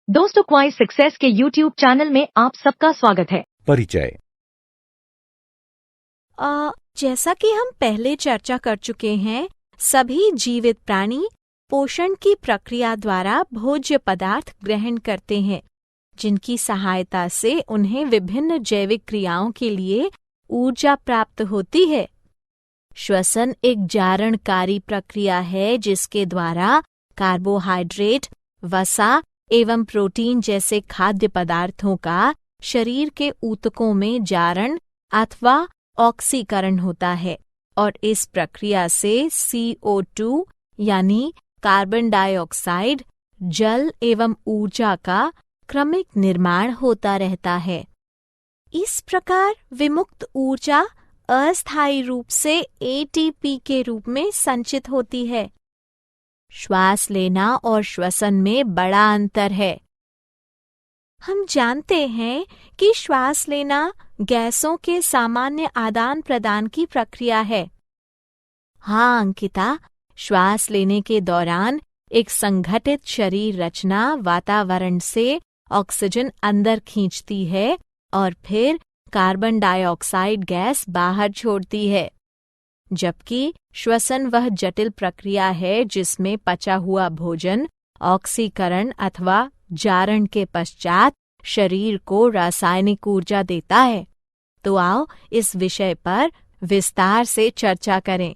दोस्तों, क्वाइस सक्सेस के YouTube channel में आप सबका स्वागत है। परिचय। जैसा कि हम पहले चर्चा कर चुके हैं, सभी जीवित प्राणी पोषण की प्रक्रिया द्वारा भोज्य पदार्थ ग्रहण करते हैं, जिनकी सहायता से उन्हें विभिन्न जैविक क्रियाओं के लिए ऊर्जा प्राप्त होती है। श्वसन एक जारणकारी प्रक्रिया है जिसके द्वारा कार्बोहाइड्रेट, वसा एवं प्रोटीन जैसे खाद्य पदार्थों का शरीर के ऊतकों में जारण अथवा ऑक्सीकरण होता है और इस प्रक्रिया से CO2 यानी कार्बन डाइऑक्साइड, जल एवं ऊर्जा का क्रमिक निर्माण होता रहता है। इस प्रकार विमुक्त ऊर्जा अस्थायी रूप से ATP के रूप में संचित होती है। श्वास लेना और श्वसन में बड़ा अंतर है। हम जानते हैं कि श्वास लेना गैसों के सामान्य आदान प्रदान की प्रक्रिया है। हाँ अंकिता, श्वास लेने के दौरान एक संगठित शरीर रचना वातावरण से ऑक्सीजन अंदर खींचती है और फिर कार्बन डाइऑक्साइड गैस बाहर छोड़ती है, जबकि श्वसन वह जटिल प्रक्रिया है जिसमें पचा हुआ भोजन ऑक्सीकरण अथवा जारण के पश्चात शरीर को रासायनिक ऊर्जा देता है। तो आओ इस विषय पर विस्तार से चर्चा करें।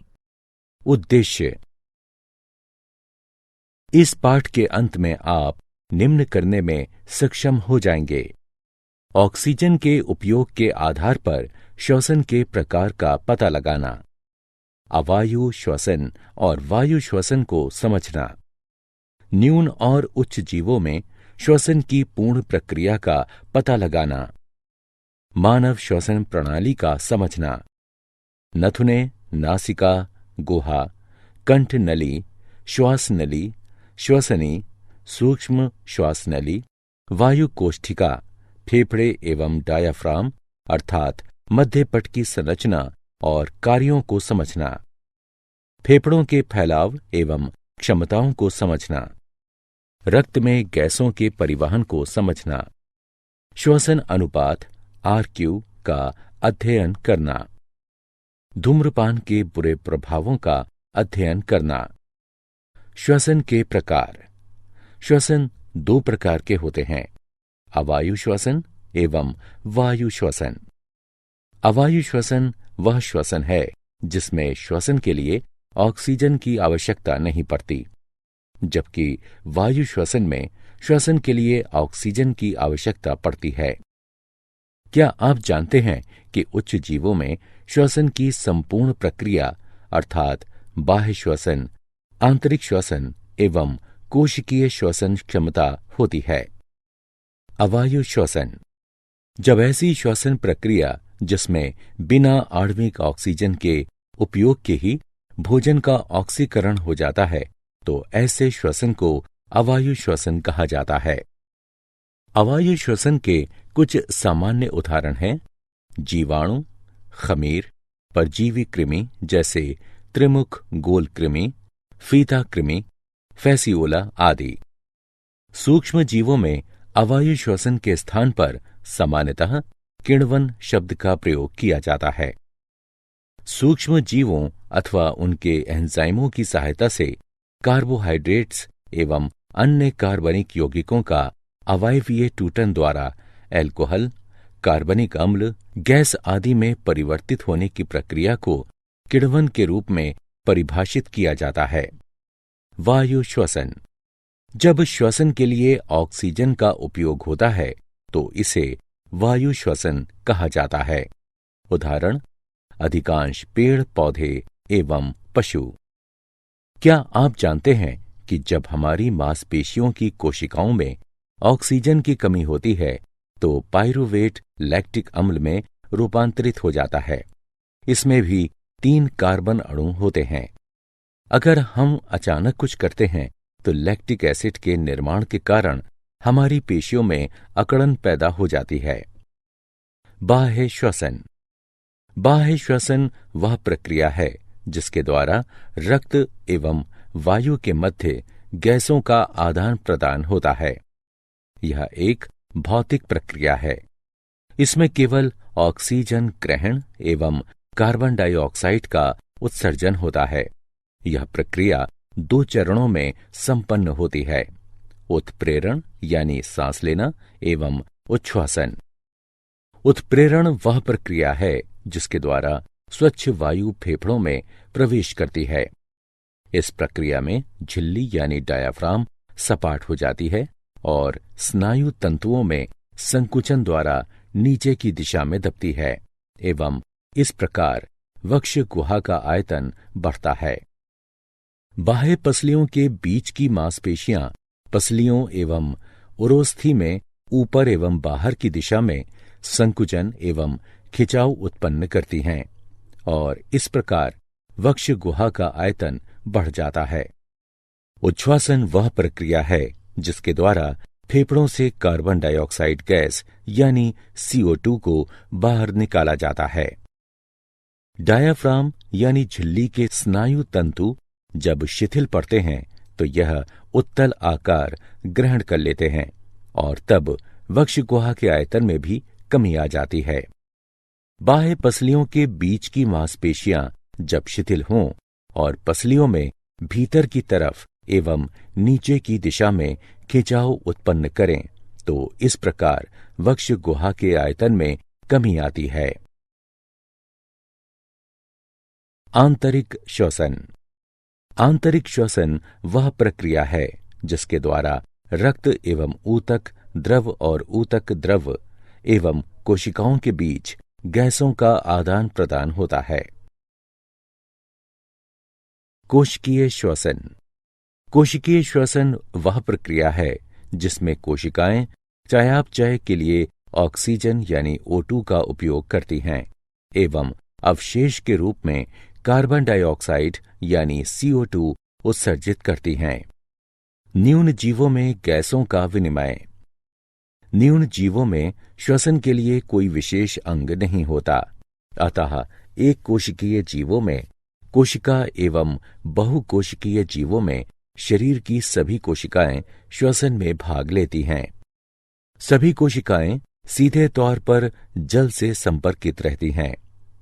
उद्देश्य। इस पाठ के अंत में आप निम्न करने में सक्षम हो जाएंगे: ऑक्सीजन के उपयोग के आधार पर श्वसन के प्रकार का पता लगाना, अवायु श्वसन और वायु श्वसन को समझना, न्यून और उच्च जीवों में श्वसन की पूर्ण प्रक्रिया का पता लगाना, मानव श्वसन प्रणाली का समझना, नथुने, नासिका, गुहा, कंठ नली, श्वास नली, श्वसनी, सूक्ष्म श्वास नली, वायु कोष्ठिका, फेफड़े एवं डायाफ्राम अर्थात मध्यपट की संरचना और कार्यों को समझना, फेफड़ों के फैलाव एवं क्षमताओं को समझना, रक्त में गैसों के परिवहन को समझना, श्वसन अनुपात RQ का अध्ययन करना, धूम्रपान के बुरे प्रभावों का अध्ययन करना। श्वसन के प्रकार। श्वसन दो प्रकार के होते हैं: अवायु श्वसन एवं वायु श्वसन। अवायु श्वसन वह श्वसन है जिसमें श्वसन के लिए ऑक्सीजन की आवश्यकता नहीं पड़ती, जबकि वायु श्वसन में श्वसन के लिए ऑक्सीजन की आवश्यकता पड़ती है। क्या आप जानते हैं कि उच्च जीवों में श्वसन की संपूर्ण प्रक्रिया अर्थात बाह्य श्वसन, आंतरिक श्वसन एवं कोशिकीय श्वसन क्षमता होती है? अवायु श्वसन। जब ऐसी श्वसन प्रक्रिया जिसमें बिना आणविक ऑक्सीजन के उपयोग के ही भोजन का ऑक्सीकरण हो जाता है, तो ऐसे श्वसन को अवायु श्वसन कहा जाता है। अवायु श्वसन के कुछ सामान्य उदाहरण हैं: जीवाणु, खमीर, परजीवी कृमि जैसे त्रिमुख गोल कृमि, फीता कृमि, फैसियोला आदि। सूक्ष्म जीवों में अवायु श्वसन के स्थान पर सामान्यतः किण्वन शब्द का प्रयोग किया जाता है। सूक्ष्म जीवों अथवा उनके एंजाइमों की सहायता से कार्बोहाइड्रेट्स एवं अन्य कार्बनिक यौगिकों का अवायवीय टूटन द्वारा अल्कोहल, कार्बनिक अम्ल, गैस आदि में परिवर्तित होने की प्रक्रिया को किण्वन के रूप में परिभाषित किया जाता है। वायु श्वसन। जब श्वसन के लिए ऑक्सीजन का उपयोग होता है तो इसे वायु श्वसन कहा जाता है। उदाहरण: अधिकांश पेड़ पौधे एवं पशु। क्या आप जानते हैं कि जब हमारी मांसपेशियों की कोशिकाओं में ऑक्सीजन की कमी होती है तो पाइरूवेट लैक्टिक अम्ल में रूपांतरित हो जाता है। इसमें भी 3 कार्बन अणु होते हैं। अगर हम अचानक कुछ करते हैं तो लैक्टिक एसिड के निर्माण के कारण हमारी पेशियों में अकड़न पैदा हो जाती है। बाह्य श्वसन। बाह्य श्वसन वह प्रक्रिया है जिसके द्वारा रक्त एवं वायु के मध्य गैसों का आदान प्रदान होता है। यह एक भौतिक प्रक्रिया है। इसमें केवल ऑक्सीजन ग्रहण एवं कार्बन डाइऑक्साइड का उत्सर्जन होता है। यह प्रक्रिया 2 चरणों में संपन्न होती है, उत्प्रेरण यानी सांस लेना एवं उच्छ्वासन। उत्प्रेरण वह प्रक्रिया है जिसके द्वारा स्वच्छ वायु फेफड़ों में प्रवेश करती है। इस प्रक्रिया में झिल्ली यानी डायाफ्राम सपाट हो जाती है और स्नायु तंतुओं में संकुचन द्वारा नीचे की दिशा में दबती है एवं इस प्रकार वक्ष गुहा का आयतन बढ़ता है। बाह्य पसलियों के बीच की मांसपेशियां पसलियों एवं उरोस्थि में ऊपर एवं बाहर की दिशा में संकुचन एवं खिंचाव उत्पन्न करती हैं और इस प्रकार वक्ष गुहा का आयतन बढ़ जाता है। उच्छ्वासन वह प्रक्रिया है जिसके द्वारा फेफड़ों से कार्बन डाइऑक्साइड गैस यानी CO2 को बाहर निकाला जाता है। डायाफ्राम यानी झिल्ली के स्नायु तंतु जब शिथिल पड़ते हैं तो यह उत्तल आकार ग्रहण कर लेते हैं और तब वक्ष गुहा के आयतन में भी कमी आ जाती है। बाह्य पसलियों के बीच की मांसपेशियां जब शिथिल हों और पसलियों में भीतर की तरफ एवं नीचे की दिशा में खिंचाव उत्पन्न करें तो इस प्रकार वक्ष गुहा के आयतन में कमी आती है। आंतरिक श्वसन। आंतरिक श्वसन वह प्रक्रिया है जिसके द्वारा रक्त एवं ऊतक द्रव और ऊतक द्रव एवं कोशिकाओं के बीच गैसों का आदान प्रदान होता है। कोशिकीय श्वसन। कोशिकीय श्वसन वह प्रक्रिया है जिसमें कोशिकाएं चयापचय के लिए ऑक्सीजन यानी O2 का उपयोग करती हैं एवं अवशेष के रूप में कार्बन डाइऑक्साइड यानी CO2 उत्सर्जित करती हैं। न्यून जीवों में गैसों का विनिमय। न्यून जीवों में श्वसन के लिए कोई विशेष अंग नहीं होता, अतः एक कोशिकीय जीवों में कोशिका एवं बहुकोशिकीय जीवों में शरीर की सभी कोशिकाएं श्वसन में भाग लेती हैं। सभी कोशिकाएं सीधे तौर पर जल से संपर्कित रहती हैं,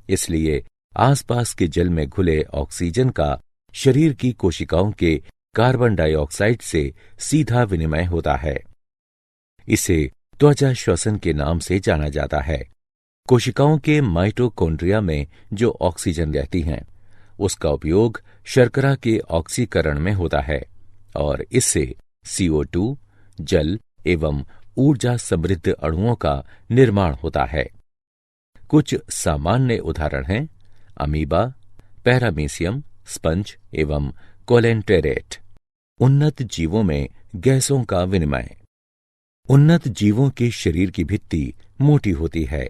इसलिए आसपास के जल में घुले ऑक्सीजन का शरीर की कोशिकाओं के कार्बन डाइऑक्साइड से सीधा विनिमय होता है। इसे त्वचा श्वसन के नाम से जाना जाता है। कोशिकाओं के माइटोकॉन्ड्रिया में जो ऑक्सीजन रहती हैं उसका उपयोग शर्करा के ऑक्सीकरण में होता है और इससे CO2, जल एवं ऊर्जा समृद्ध अणुओं का निर्माण होता है। कुछ सामान्य उदाहरण हैं अमीबा, पैरामीशियम, स्पंज एवं कोलेंटेरेट। उन्नत जीवों में गैसों का विनिमय। उन्नत जीवों के शरीर की भित्ति मोटी होती है,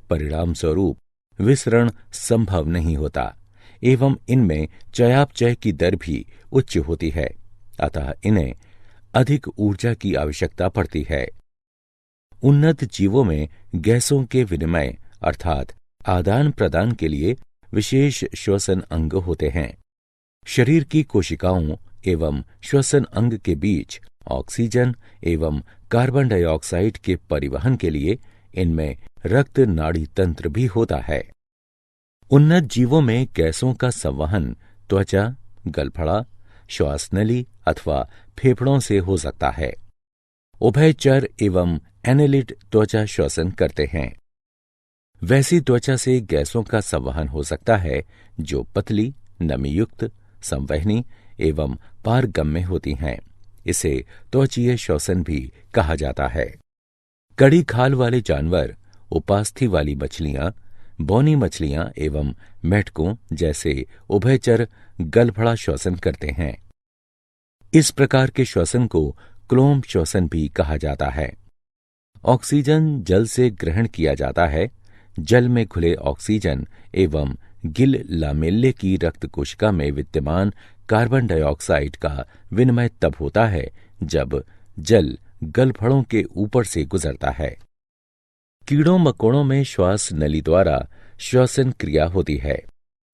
परिणाम स्वरूप विसरण संभव नहीं होता एवं इनमें चयापचय की दर भी उच्च होती है, अतः इन्हें अधिक ऊर्जा की आवश्यकता पड़ती है। उन्नत जीवों में गैसों के विनिमय अर्थात आदान प्रदान के लिए विशेष श्वसन अंग होते हैं। शरीर की कोशिकाओं एवं श्वसन अंग के बीच ऑक्सीजन एवं कार्बन डाइऑक्साइड के परिवहन के लिए इनमें रक्त नाड़ी तंत्र भी होता है। उन्नत जीवों में गैसों का संवहन त्वचा, गलफड़ा, श्वास नली अथवा फेफड़ों से हो सकता है। उभयचर एवं एनेलिड त्वचा श्वसन करते हैं। वैसी त्वचा से गैसों का संवहन हो सकता है जो पतली, नमीयुक्त, संवहनी एवं पारगम्य होती हैं। इसे त्वचीय श्वसन भी कहा जाता है। कड़ी खाल वाले जानवर, उपास्थि वाली मछलियां, बौनी मछलियां एवं मेढकों जैसे उभयचर गलफड़ा श्वसन करते हैं। इस प्रकार के श्वसन को क्लोम श्वसन भी कहा जाता है। ऑक्सीजन जल से ग्रहण किया जाता है। जल में घुले ऑक्सीजन एवं गिल लामेल्ले की रक्त कोशिका में विद्यमान कार्बन डाइऑक्साइड का विनिमय तब होता है जब जल गलफड़ों के ऊपर से गुजरता है। कीड़ों मकोड़ों में श्वास नली द्वारा श्वसन क्रिया होती है।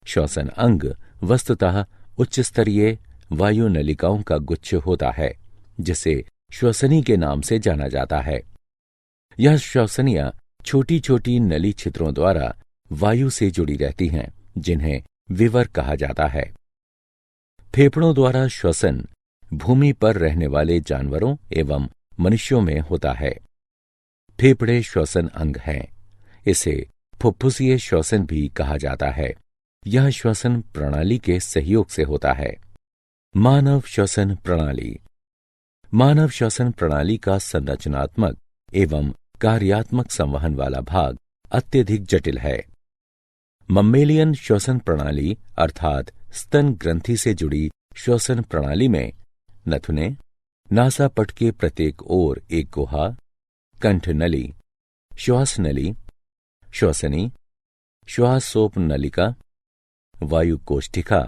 श्वसन अंग वस्तुतः उच्च स्तरीय वायु नलिकाओं का गुच्छ होता है जिसे श्वसनी के नाम से जाना जाता है। यह श्वसनियां छोटी छोटी नली छिद्रों द्वारा वायु से जुड़ी रहती हैं, जिन्हें विवर कहा जाता है। फेफड़ों द्वारा श्वसन भूमि पर रहने वाले जानवरों एवं मनुष्यों में होता है। फेफड़े श्वसन अंग हैं। इसे फुफ्फुसीय श्वसन भी कहा जाता है। यह श्वसन प्रणाली के सहयोग से होता है। मानव श्वसन प्रणाली। मानव श्वसन प्रणाली का संरचनात्मक एवं कार्यात्मक संवहन वाला भाग अत्यधिक जटिल है। मम्मेलियन श्वसन प्रणाली अर्थात स्तन ग्रंथि से जुड़ी श्वसन प्रणाली में नथुने, नासापट के प्रत्येक ओर एक गुहा, कंठ नली, श्वास नली, श्वसनी, श्वासोप नलिका, वायु कोष्ठिका,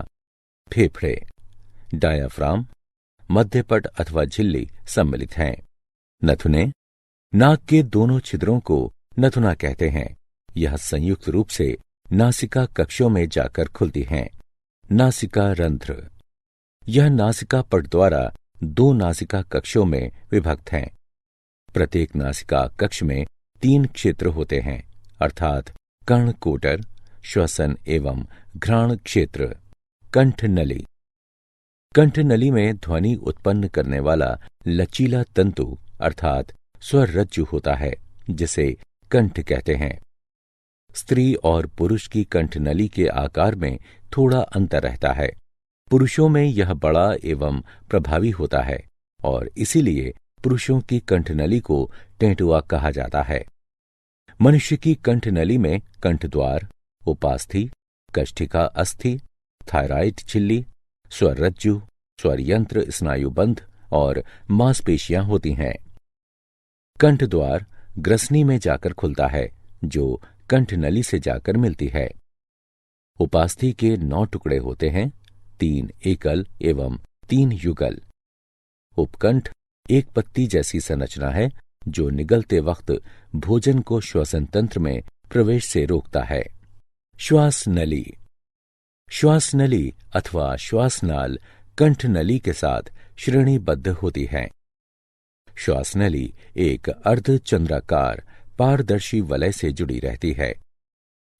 फेफड़े, डायाफ्राम, मध्यपट अथवा झिल्ली सम्मिलित हैं। नथुने नाक के दोनों छिद्रों को नथुना कहते हैं। यह संयुक्त रूप से नासिका कक्षों में जाकर खुलती हैं। नासिका रंध्र। यह नासिका पट द्वारा दो नासिका कक्षों में विभक्त हैं। प्रत्येक नासिका कक्ष में 3 क्षेत्र होते हैं, अर्थात कर्णकोटर, श्वसन एवं घ्राण क्षेत्र। कंठनली। कंठनली में ध्वनि उत्पन्न करने वाला लचीला तंतु अर्थात स्वर रज्जु होता है, जिसे कंठ कहते हैं। स्त्री और पुरुष की कंठनली के आकार में थोड़ा अंतर रहता है। पुरुषों में यह बड़ा एवं प्रभावी होता है और इसीलिए पुरुषों की कंठनली को टेंटुआ कहा जाता है। मनुष्य की कंठनली में कंठद्वार, उपास्थि, कष्ठिका अस्थि, थायराइड झिल्ली, स्वर रज्जु, स्वर यंत्र स्नायुबंध और मांसपेशियां होती हैं। कंठद्वार ग्रसनी में जाकर खुलता है, जो कंठनली से जाकर मिलती है। उपास्थि के 9 टुकड़े होते हैं, 3 एकल एवं 3 युगल। उपकंठ एक पत्ती जैसी संरचना है, जो निगलते वक्त भोजन को श्वसन तंत्र में प्रवेश से रोकता है। श्वास नली। श्वास नली अथवा श्वासनाल कंठ नली के साथ श्रेणीबद्ध होती है। श्वास नली एक अर्धचंद्राकार पारदर्शी वलय से जुड़ी रहती है।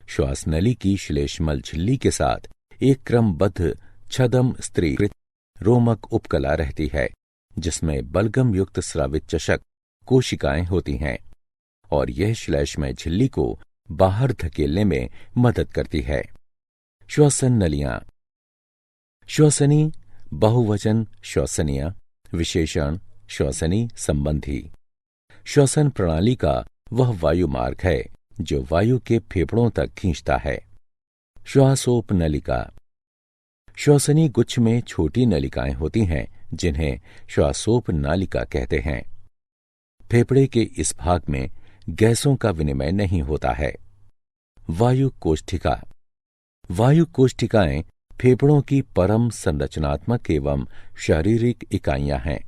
श्वास नली की श्लेष्मल झिल्ली के साथ एक क्रमबद्ध छदम स्त्रीकृत रोमक उपकला रहती है, जिसमें बलगम युक्त स्रावित चषक कोशिकाएं होती हैं और यह श्लेष्मय झिल्ली को बाहर धकेलने में मदद करती है। श्वसन नलियां। श्वसनी बहुवचन श्वसनिया, विशेषण श्वसनी संबंधी। श्वसन प्रणाली का वह वायु मार्ग है जो वायु के फेफड़ों तक खींचता है। श्वासोप नलिका। श्वसनी गुच्छ में छोटी नलिकाएं होती हैं, जिन्हें श्वासोप नालिका कहते हैं। फेफड़े के इस भाग में गैसों का विनिमय नहीं होता है। वायु कोष्ठिका। वायु कोष्ठिकाएं फेफड़ों की परम संरचनात्मक एवं शारीरिक इकाइयां हैं।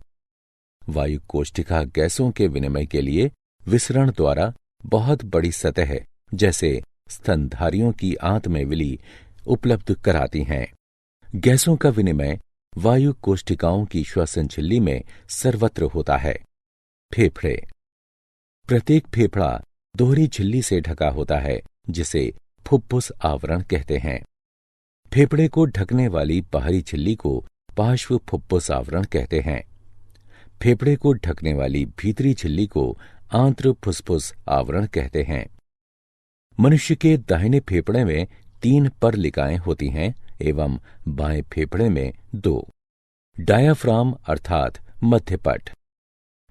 वायु कोष्ठिका गैसों के विनिमय के लिए विसरण द्वारा बहुत बड़ी सतह जैसे स्तनधारियों की आंत में विली उपलब्ध कराती हैं। गैसों का विनिमय वायु कोष्ठिकाओं की श्वसन झिल्ली में सर्वत्र होता है। फेफड़े। प्रत्येक फेफड़ा दोहरी झिल्ली से ढका होता है, जिसे फुफ्फुस आवरण कहते हैं। फेफड़े को ढकने वाली बाहरी झिल्ली को पार्श्व फुफ्फुस आवरण कहते हैं। फेफड़े को ढकने वाली भीतरी झिल्ली को आंत्र फुस्फुस आवरण कहते हैं। मनुष्य के दाहिने फेफड़े में 3 परलिकाएं होती हैं एवं बाएं फेफड़े में 2। डायाफ्राम अर्थात मध्यपट।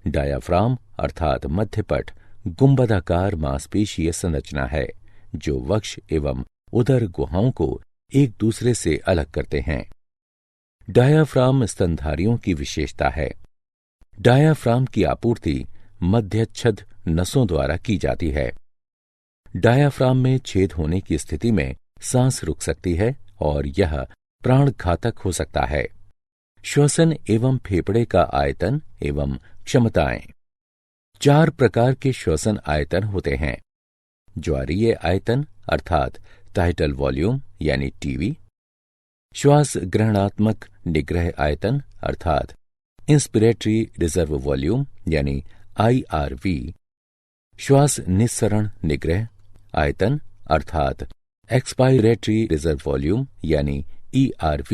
डायाफ्राम अर्थात मध्यपट गुंबदाकार मांसपेशीय संरचना है, जो वक्ष एवं उदर गुहाओं को एक दूसरे से अलग करते हैं। डायाफ्राम स्तनधारियों की विशेषता है। डायाफ्राम की आपूर्ति मध्यच्छद नसों द्वारा की जाती है। डायाफ्राम में छेद होने की स्थिति में सांस रुक सकती है और यह प्राणघातक हो सकता है। श्वसन एवं फेफड़े का आयतन एवं क्षमताएं। 4 प्रकार के श्वसन आयतन होते हैं। ज्वारीय आयतन अर्थात टाइटल वॉल्यूम यानी टीवी। श्वास ग्रहणात्मक निग्रह आयतन अर्थात इंस्पिरेटरी रिजर्व वॉल्यूम यानी IRV, श्वास निस्सरण निग्रह आयतन अर्थात एक्सपायरेटरी रिजर्व वॉल्यूम यानी ERV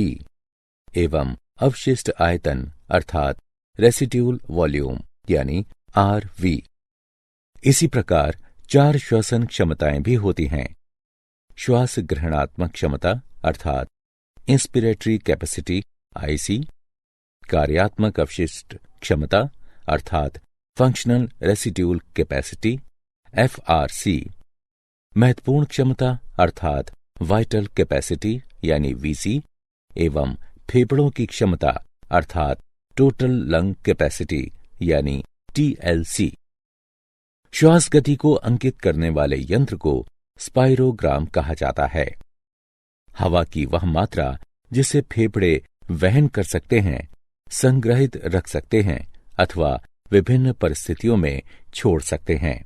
एवं अवशिष्ट आयतन अर्थात रेसिड्यूल वॉल्यूम यानी RV। इसी प्रकार 4 श्वसन क्षमताएं भी होती हैं। श्वास ग्रहणात्मक क्षमता अर्थात इंस्पिरेटरी कैपेसिटी IC, कार्यात्मक अवशिष्ट क्षमता अर्थात फंक्शनल रेसिड्यूल कैपेसिटी FRC, महत्वपूर्ण क्षमता अर्थात वाइटल कैपेसिटी यानी VC एवं फेफड़ों की क्षमता अर्थात टोटल लंग कैपेसिटी यानी TLC। श्वास गति को अंकित करने वाले यंत्र को स्पाइरोग्राम कहा जाता है। हवा की वह मात्रा जिसे फेफड़े वहन कर सकते हैं, संग्रहित रख सकते हैं अथवा विभिन्न परिस्थितियों में छोड़ सकते हैं,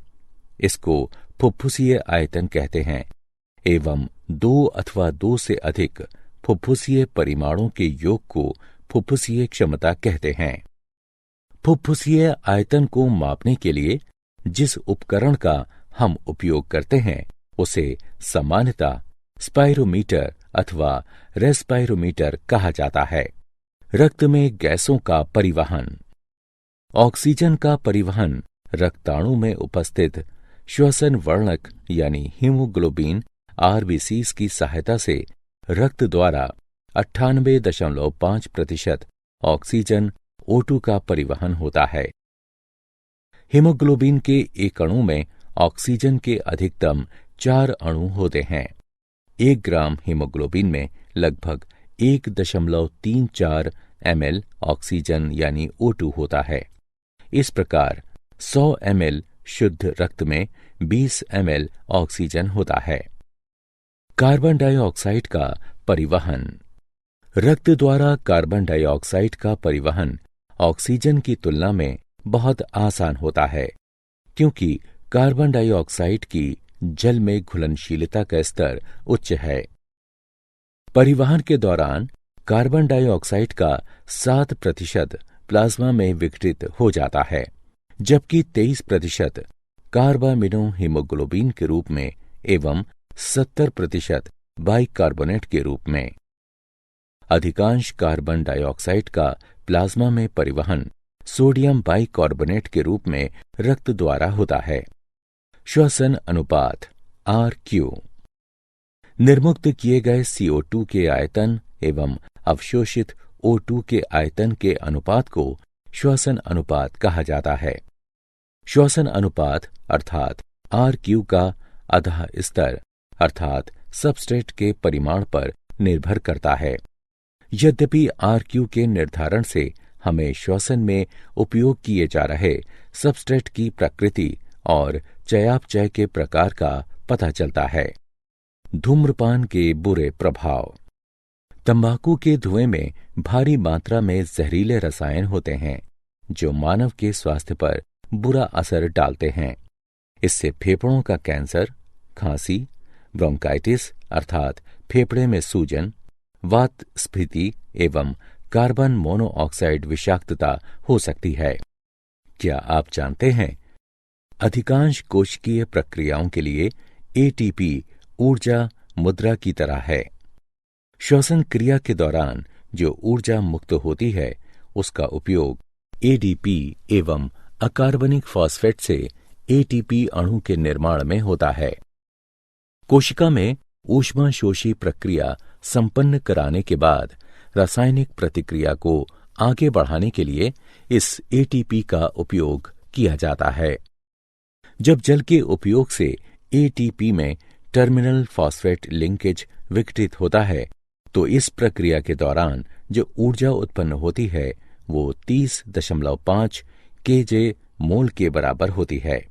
इसको फुफ्फुसीय आयतन कहते हैं एवं 2 अथवा 2 से अधिक फुफ्फुसीय परिमाणों के योग को फुफ्फुसीय क्षमता कहते हैं। फुफ्फुसीय आयतन को मापने के लिए जिस उपकरण का हम उपयोग करते हैं उसे सामान्यतः स्पाइरोमीटर अथवा रेस्पाइरोमीटर कहा जाता है। रक्त में गैसों का परिवहन। ऑक्सीजन का परिवहन रक्ताणु में उपस्थित श्वसन वर्णक यानी हीमोग्लोबिन RBCs की सहायता से रक्त द्वारा 98.5% ऑक्सीजन O2 का परिवहन होता है। हीमोग्लोबिन के एक अणु में ऑक्सीजन के अधिकतम 4 अणु होते हैं। 1 ग्राम हीमोग्लोबिन में लगभग 1.34 ml ऑक्सीजन यानी O2 होता है। इस प्रकार 100 ml शुद्ध रक्त में 20 ml ऑक्सीजन होता है। कार्बन डाइऑक्साइड का परिवहन। रक्त द्वारा कार्बन डाइऑक्साइड का परिवहन ऑक्सीजन की तुलना में बहुत आसान होता है, क्योंकि कार्बन डाइऑक्साइड की जल में घुलनशीलता का स्तर उच्च है। परिवहन के दौरान कार्बन डाइऑक्साइड का 7% प्लाज्मा में विघटित हो जाता है, जबकि 23% कार्बामिनो हीमोग्लोबिन के रूप में एवं 70% बाइकार्बोनेट के रूप में। अधिकांश कार्बन डाइऑक्साइड का प्लाज्मा में परिवहन सोडियम बाइकार्बोनेट के रूप में रक्त द्वारा होता है। श्वसन अनुपात RQ। निर्मुक्त किए गए CO2 के आयतन एवं अवशोषित O2 के आयतन के अनुपात को श्वसन अनुपात कहा जाता है। श्वसन अनुपात अर्थात RQ का अधः स्तर अर्थात सबस्ट्रेट के परिमाण पर निर्भर करता है। यद्यपि RQ के निर्धारण से हमें श्वसन में उपयोग किए जा रहे सबस्ट्रेट की प्रकृति और चयापचय के प्रकार का पता चलता है। धूम्रपान के बुरे प्रभाव। तंबाकू के धुएं में भारी मात्रा में जहरीले रसायन होते हैं जो मानव के स्वास्थ्य पर बुरा असर डालते हैं। इससे फेफड़ों का कैंसर, खांसी, ब्रोंकाइटिस अर्थात फेफड़े में सूजन, वात स्फीति एवं कार्बन मोनोऑक्साइड विषाक्तता हो सकती है। क्या आप जानते हैं, अधिकांश कोशिकीय प्रक्रियाओं के लिए ATP ऊर्जा मुद्रा की तरह है। श्वसन क्रिया के दौरान जो ऊर्जा मुक्त होती है उसका उपयोग ADP एवं अकार्बनिक फॉस्फेट से ATP अणु के निर्माण में होता है। कोशिका में ऊष्माशोषी प्रक्रिया संपन्न कराने के बाद रासायनिक प्रतिक्रिया को आगे बढ़ाने के लिए इस ATP का उपयोग किया जाता है। जब जल के उपयोग से ATP में टर्मिनल फॉस्फेट लिंकेज विघटित होता है तो इस प्रक्रिया के दौरान जो ऊर्जा उत्पन्न होती है वो 30.5 kJ मोल के बराबर होती है।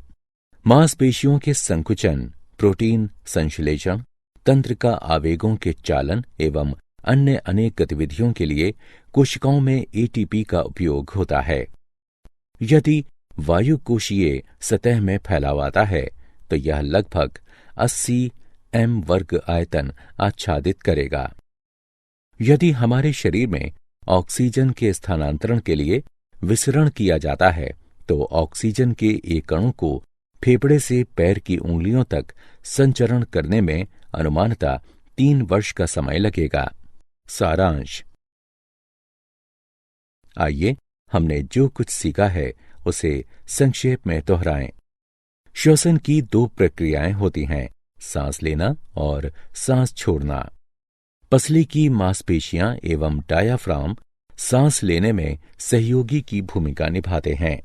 मांसपेशियों के संकुचन, प्रोटीन संश्लेषण, तंत्र का आवेगों के चालन एवं अन्य अनेक गतिविधियों के लिए कोशिकाओं में ATP का उपयोग होता है। यदि वायु कोशीय सतह में फैलाव आता है तो यह लगभग 80 m वर्ग आयतन आच्छादित करेगा। यदि हमारे शरीर में ऑक्सीजन के स्थानांतरण के लिए विसरण किया जाता है तो ऑक्सीजन के एक अणु को फेफड़े से पैर की उंगलियों तक संचरण करने में अनुमानतः 3 वर्ष का समय लगेगा। सारांश। आइए हमने जो कुछ सीखा है उसे संक्षेप में दोहराएं। श्वसन की 2 प्रक्रियाएं होती हैं, सांस लेना और सांस छोड़ना। पसली की मांसपेशियां एवं डायाफ्राम सांस लेने में सहयोगी की भूमिका निभाते हैं।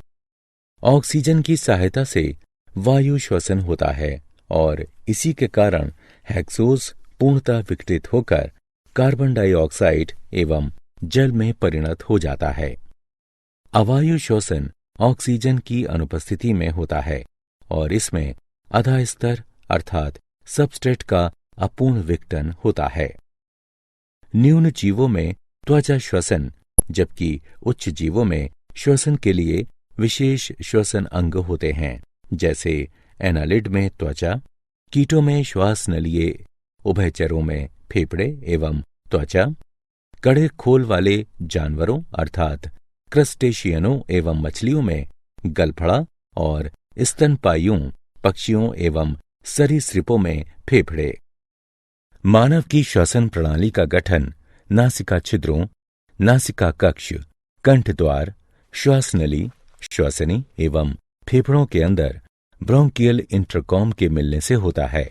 ऑक्सीजन की सहायता से वायु श्वसन होता है और इसी के कारण हेक्सोज पूर्णतः विघटित होकर कार्बन डाइऑक्साइड एवं जल में परिणत हो जाता है। अवायु श्वसन ऑक्सीजन की अनुपस्थिति में होता है और इसमें आधा स्तर अर्थात सबस्ट्रेट का अपूर्ण विघटन होता है। न्यून जीवों में त्वचा श्वसन, जबकि उच्च जीवों में श्वसन के लिए विशेष श्वसन अंग होते हैं, जैसे एनालिड में त्वचा, कीटों में श्वास नलिये, उभयचरों में फेफड़े एवं त्वचा, कड़े खोल वाले जानवरों अर्थात क्रस्टेशियनों एवं मछलियों में गलफड़ा और स्तनपायियों पक्षियों एवं सरीसृपों में फेफड़े। मानव की श्वसन प्रणाली का गठन नासिका छिद्रों, नासिका कक्ष, कंठद्वार, श्वास नली, श्वसनी एवं फेफड़ों के अंदर ब्रोंकियल इंटरकॉम के मिलने से होता है।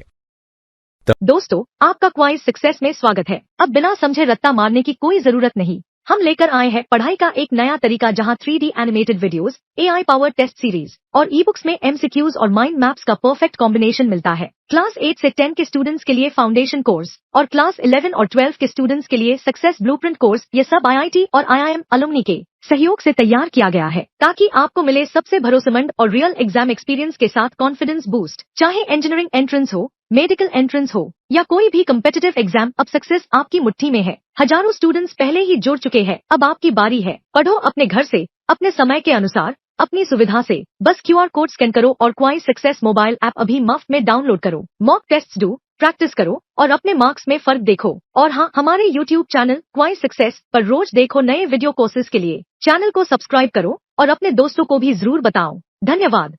दोस्तों, आपका क्वाइज सक्सेस में स्वागत है। अब बिना समझे रट्टा मारने की कोई जरूरत नहीं। हम लेकर आए हैं पढ़ाई का एक नया तरीका, जहां 3D animated videos, AI powered test series और ई बुक्स में MCQs और माइंड मैप्स का परफेक्ट कॉम्बिनेशन मिलता है। क्लास 8 से 10 के स्टूडेंट्स के लिए फाउंडेशन कोर्स और क्लास 11 और 12 के स्टूडेंट्स के लिए सक्सेस ब्लूप्रिंट कोर्स, ये सब IIT और IIM अलुमनी के सहयोग से तैयार किया गया है, ताकि आपको मिले सबसे भरोसेमंद और रियल एग्जाम एक्सपीरियंस के साथ कॉन्फिडेंस बूस्ट। चाहे इंजीनियरिंग एंट्रेंस हो, मेडिकल एंट्रेंस हो या कोई भी कम्पिटिटिव एग्जाम, अब सक्सेस आपकी मुट्ठी में है। हजारों स्टूडेंट्स पहले ही जुड़ चुके हैं, अब आपकी बारी है। पढ़ो अपने घर से, अपने समय के अनुसार, अपनी सुविधा से। बस QR कोड स्कैन करो और क्वाइज सक्सेस मोबाइल ऐप अभी मुफ्त में डाउनलोड करो। मॉक टेस्ट्स दो, प्रैक्टिस करो और अपने मार्क्स में फर्क देखो। और हाँ, हमारे YouTube चैनल क्वाइज सक्सेस पर रोज देखो नए वीडियो कोर्सेज के लिए। चैनल को सब्सक्राइब करो और अपने दोस्तों को भी जरूर बताओ। धन्यवाद।